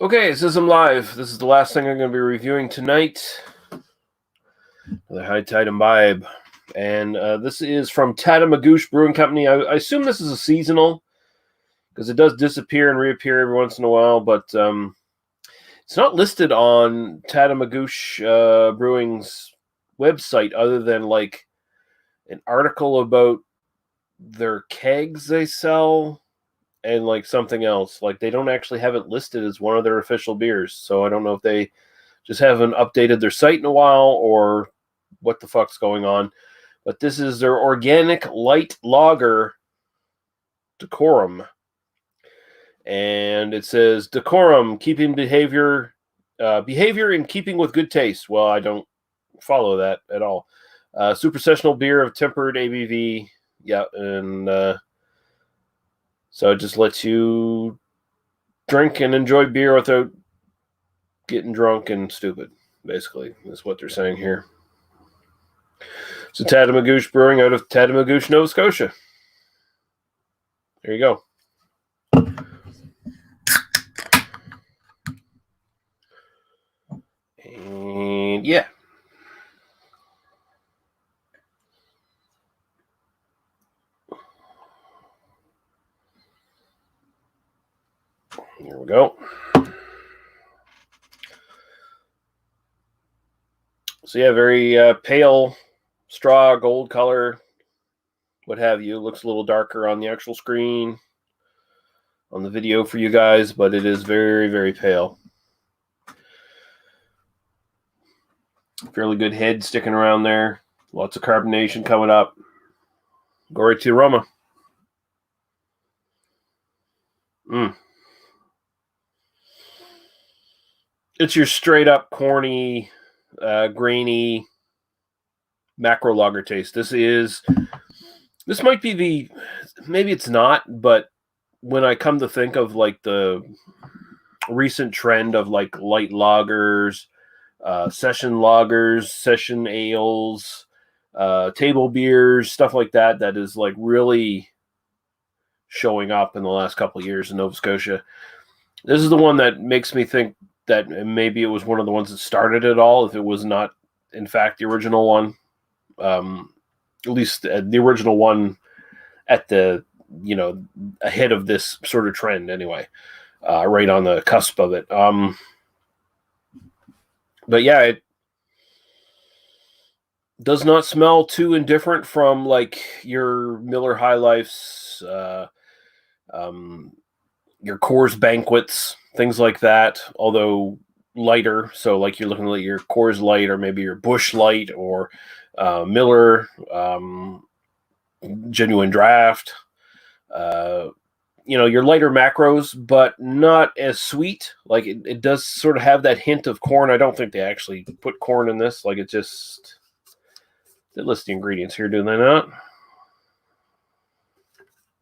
Okay, it says I'm live. This is the last thing I'm going to be reviewing tonight. The High Tide Imbibe. And this is from Tatamagouche Brewing Company. I assume this is a seasonal, because it does disappear and reappear every once in a while, but it's not listed on Tatamagouche Brewing's website other than like an article about their kegs they sell and like something else. Like they don't actually have it listed as one of their official beers. So I don't know if they just haven't updated their site in a while or what the fuck's going on. But this is their organic light lager, Dekorum. And it says Dekorum, keeping behavior in keeping with good taste. Well, I don't follow that at all. Super sessional beer of tempered ABV. Yeah, and so it just lets you drink and enjoy beer without getting drunk and stupid, basically, is what they're saying here. So Tatamagouche Brewing out of Tatamagouche, Nova Scotia. There you go. And yeah. Here we go. So yeah, very pale straw, gold color, what have you. Looks a little darker on the actual screen, on the video for you guys, but it is very, very pale. Fairly good head sticking around there. Lots of carbonation coming up. Go right to the aroma. It's your straight up corny, grainy macro lager taste. This might be maybe it's not, but when I come to think of like the recent trend of like light lagers, session ales, table beers, stuff like that, that is like really showing up in the last couple of years in Nova Scotia. This is the one that makes me think that maybe it was one of the ones that started it all, if it was not, in fact, the original one. At least the original one at the, ahead of this sort of trend anyway, right on the cusp of it. But yeah, it does not smell too indifferent from like your Miller High Lifes, your Coors Banquets, things like that, although lighter. So like you're looking at your Coors Light or maybe your Busch Light or Miller Genuine Draft. Your lighter macros, but not as sweet. Like it does sort of have that hint of corn. I don't think they actually put corn in this. Like it just, they list the ingredients here, do they not?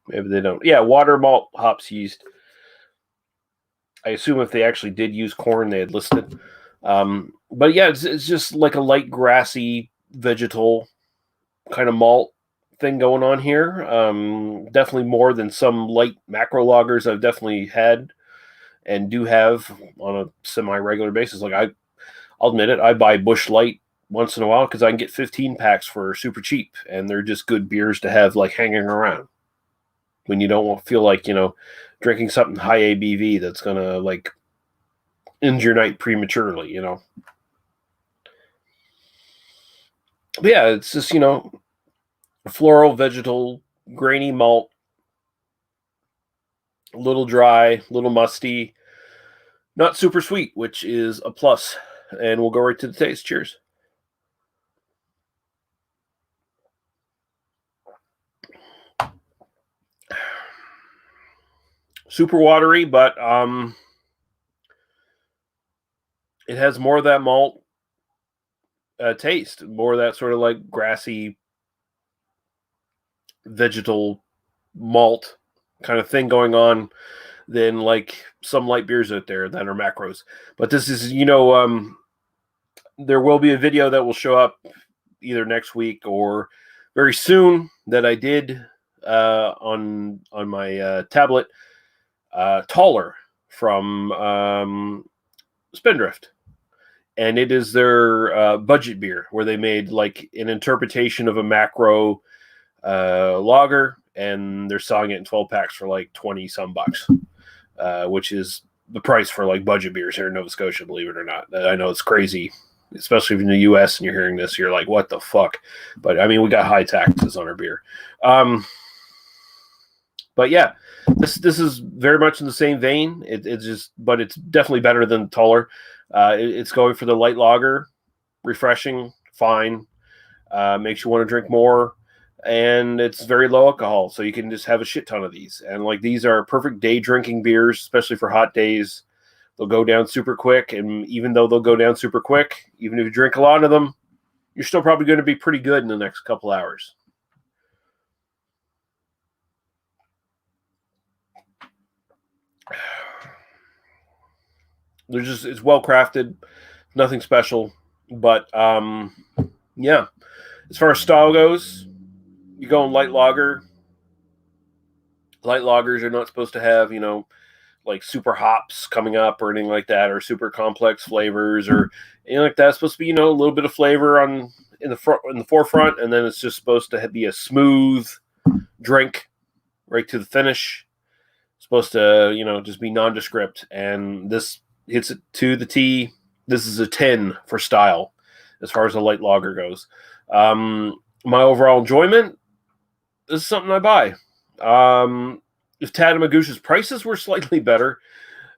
Maybe they don't. Yeah, water, malt, hops, yeast. I assume if they actually did use corn, they had listed. But yeah, it's just like a light grassy vegetal kind of malt thing going on here. Definitely more than some light macro lagers I've definitely had and do have on a semi-regular basis. Like I'll admit it, I buy Busch Light once in a while because I can get 15 packs for super cheap, and they're just good beers to have like hanging around when you don't feel like drinking something high ABV that's gonna like end your night prematurely. But yeah, it's just floral, vegetal, grainy malt, a little dry, a little musty, not super sweet, which is a plus. And we'll go right to the taste. Cheers. Super watery, but it has more of that malt taste, more of that sort of like grassy, vegetal malt kind of thing going on than like some light beers out there that are macros. But this is, there will be a video that will show up either next week or very soon that I did on my tablet, taller from Spindrift. And it is their budget beer, where they made like an interpretation of a macro lager, and they're selling it in 12 packs for like 20 some bucks, which is the price for like budget beers here in Nova Scotia, believe it or not. I know it's crazy, especially if you're in the US and you're hearing this, you're like, what the fuck? But I mean, we got high taxes on our beer. But yeah, this is very much in the same vein. But it's definitely better than taller. It's going for the light lager, refreshing, fine, makes you want to drink more, and it's very low alcohol, so you can just have a shit ton of these. And like, these are perfect day drinking beers, especially for hot days. They'll go down super quick, and even though they'll go down super quick, even if you drink a lot of them, you're still probably going to be pretty good in the next couple hours. It's well crafted, nothing special, but yeah. As far as style goes, you go in light lager. Light lagers are not supposed to have, like super hops coming up or anything like that, or super complex flavors or anything like that. It's supposed to be, a little bit of flavor in the forefront, and then it's just supposed to be a smooth drink right to the finish. It's supposed to, just be nondescript, and this hits it to the T. This is a 10 for style as far as a light lager goes. My overall enjoyment, this is something I buy. If Tatamagouche's prices were slightly better,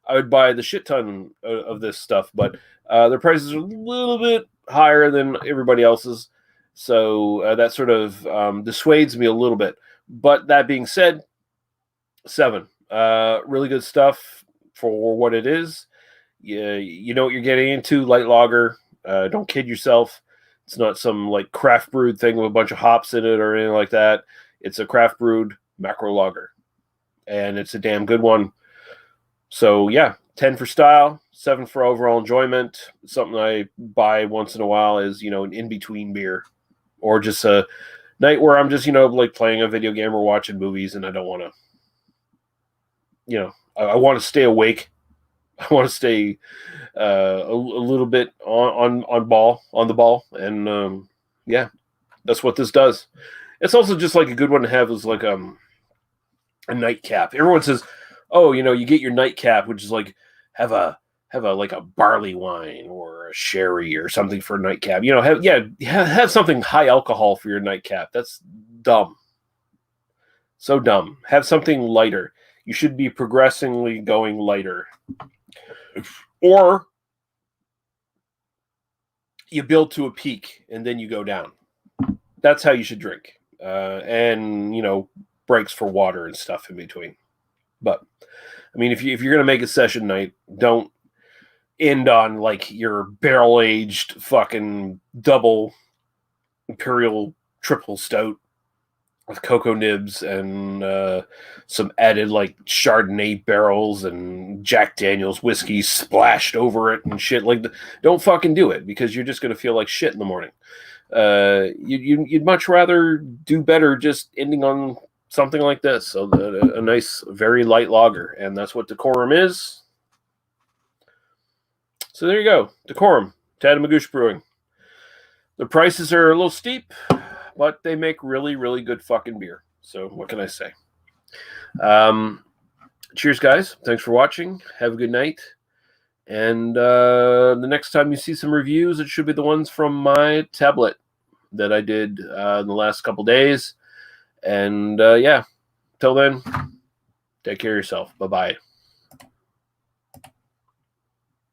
I would buy the shit ton of this stuff, but their prices are a little bit higher than everybody else's, so that sort of dissuades me a little bit. But that being said, 7. Really good stuff for what it is. You know what you're getting into, light lager. Don't kid yourself. It's not some like craft brewed thing with a bunch of hops in it or anything like that. It's a craft brewed macro lager, and it's a damn good one. So yeah, 10 for style, 7 for overall enjoyment. Something I buy once in a while is, an in-between beer, or just a night where I'm just, like playing a video game or watching movies, and I don't want to, I want to stay awake. I want to stay a little bit on the ball, and yeah, that's what this does. It's also just like a good one to have is like a nightcap. Everyone says, oh, you get your nightcap, which is like have a like a barley wine or a sherry or something for a nightcap. Have something high alcohol for your nightcap. That's dumb. So dumb. Have something lighter. You should be progressively going lighter. Or you build to a peak and then you go down. That's how you should drink. And breaks for water and stuff in between. But I mean, if you're gonna make a session night, don't end on like your barrel aged fucking double imperial triple stout with cocoa nibs and some added like Chardonnay barrels and Jack Daniel's whiskey splashed over it and shit. Like, don't fucking do it, because you're just gonna feel like shit in the morning. You'd much rather do better just ending on something like this. So a nice, very light lager, and that's what Dekorum is. So there you go, Dekorum, Tatamagouche Brewing. The prices are a little steep, but they make really, really good fucking beer. So what can I say? Cheers, guys. Thanks for watching. Have a good night. And the next time you see some reviews, it should be the ones from my tablet that I did in the last couple days. And yeah, till then, take care of yourself. Bye-bye.